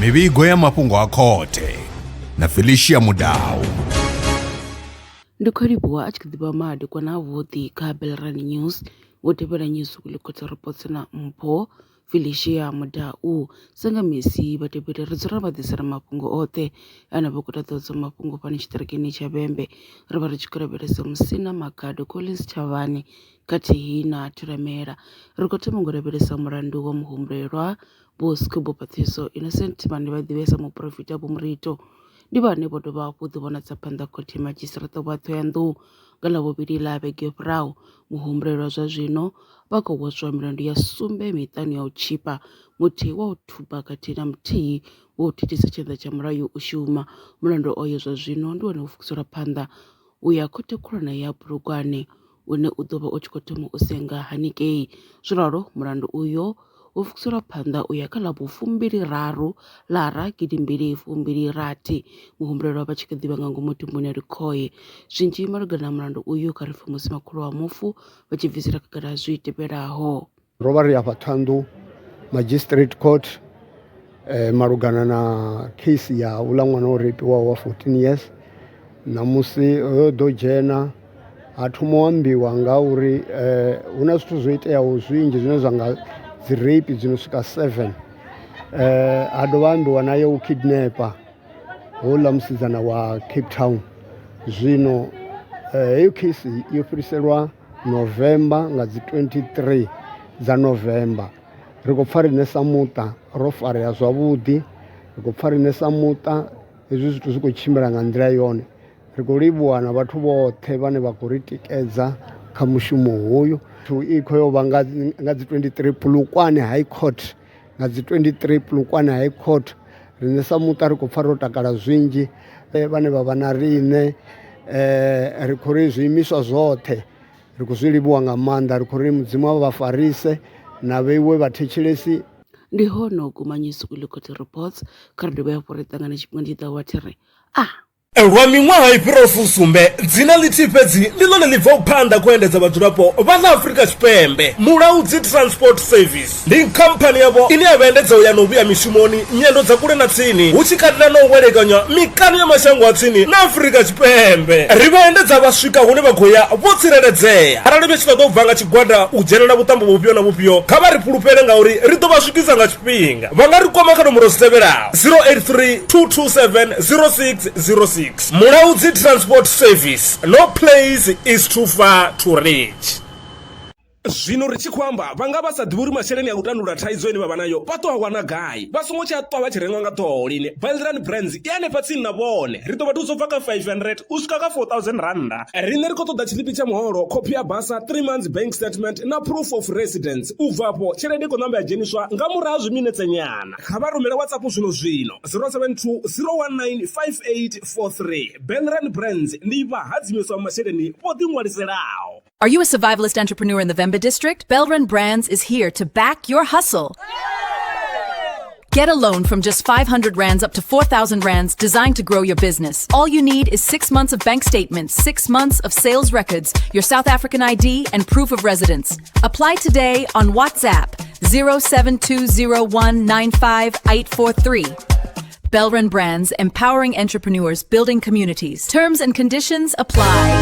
mivhigo ya mafhungo a khothe na Felicia Mudau. Ndi khou livhuwa a tshi khou ḓivha madekwana avhuḓi kha Belren News wo tevhela news ku khothe reports na mpho Felicia Mudau. Sanga misi vhatevheli ri dzula vha ḓisela mafhungo oṱhe ane vha khou ṱoḓa mafhungo fhano tshiṱirikini tsha Vhembe. Ri vha ri tshi khou lavhelesa Musina Magado Collins Chavani khathihi na Thulamela. Ri khou thoma ngo lavhelesa mulandu wa muhumbulelwa Vho Scuba Pathiso Innocent vhane vha ḓivhesa muprofita Vho Murito. Ndi vhane vho dovha hafhu ḓi vhonadza phanḓa khothe madzhisiṱiraṱa wa Thohoyandou nga ḽavhuvhili ḽa vhege yo fhiraho. Muhumbulelwa zwa zwino vha khou hweswa milandu ya sumbe miṱanu ya u tshipa, muthihi wa u thuba khathihi na muthihi wa u thithisa tshanḓa tsha mulayo u shuma. Mulandu oyo zwa zwino ndi wone u fukiselwa phanḓa u ya khothe khulwane ya Bulugwane une u ḓo vha u tshi khou thoma u senga haningei. Zworalo mulandu uyo u fukiselwa phanḓa u ya kha ḽa vhu-26 ḽara 2026. Muhumbulelwa vha tshi khou ḓivha nga ngomu tumbuni ya Likhoye. Zwinzhi malugana na mulandu uyu kha ri pfhe musi makhulu wa mufu vha tshi bvisela khagala zwi tevhelaho. Ro vha ri afha Thohoyandou Magistrate Court malugana na case ya uḽa ṅwana o repiwaho wa 14 years. Namusi ho ḓo dzhena ha thoma u ambiwa nga uri hu na zwithu zwo iteaho zwinzhi zwine zwa nga dzi rape dzino swika 7. Ha dovha ambiwa naye u kidnapa houḽa musidzana wa Cape Town. Zwino heyo case yo fhiriselwa November nga dzi 23 dza November. Ri khou pfa riṋe sa muṱa ro farea zwavhuḓi, ri khou pfa riṋe sa muṱa hezwi zwithu zwi khou tshimbila nga nḓila yone. Ri khou livhuwa na vhathu vhoṱhe vhane vha khou ri tikedza kha mushumo hoyu. I khou yo vha nga dzi 23 Polokwane High Court, nga dzi 23 Polokwane High Court. Riṋe sa muṱa ri khou pfa ro takala zwinzhi vhane vha vha na riṋe ri khou ri zwiimiswa zwoṱhe ri khou zwi livhuwa nga maanḓa. Ri khou ri Mudzimu vha farise na vheiwe vhathetshelesi. Ndi hono guma news ku khothe reports kha ri dovha hafhu ri ṱangana tshifhinga tshi ḓaho thiri lwa miṅwaha i fhiraho fusumbe dzina ḽithihi fhedzi ndi ḽone ḽi bvaho phanḓa khou endedza vhadzulapo vha ḽa Afrika Tshipembe. Mulaudzi Transport Service ndi khamphani yavho ine ya vha endedza u ya na u vhuya mishumoni nyendo dza kule na tsini, hu tshi katela na u welekanya mikano ya mashango a tsini na Afrika Tshipembe. Ri vha endedza vha swika hune vha khou ya vho tsireledzea. Arali vha tshi ṱoḓa u bva nga tshigwada u dzhenela vhuṱambo vhufhio na vhufhio kha vha ri fhulufhele ngauri ri ḓo vha swikisa nga tshifhinga. Vha nga ri kwama kha nomboro dzi tevhelaho 083 227 0606. Mulaudzi Transport Service, no place is too far to reach. Zwino ri tshi khou amba vha nga vha sa ḓivhi uri masheleni a u tandulula thaidzo ine vha vha nayo vha ṱo a wana gai, vha songo tsha ṱwa vha tshi renga nga ṱhoho lini. Belren Brands i hanefha tsini na vhone. Ri ḓo vha thusa u bva kha 500 u swika kha 4000 randa. Riṋe ri khou ṱoḓa tshiḽipi tsha muholo, khophi ya basa, 3 months bank statement na proof of residence. U bva afho tshelede i khou ṋamba ya dzheniswa nga murahu ha zwiminetse nyana. Kha vha rumele WhatsApp zwino 072 019 5843. Belren Brands ndi vha hadzimiswa masheleni vho ḓiṅwaliselaho. Are you a survivalist entrepreneur in the Vemba district? Belren Brands is here to back your hustle. Get a loan from just 500 rands up to 4,000 rands designed to grow your business. All you need is 6 months of bank statements, 6 months of sales records, your South African ID, and proof of residence. Apply today on WhatsApp 07201958843. Belren Brands, empowering entrepreneurs, building communities. Terms and conditions apply.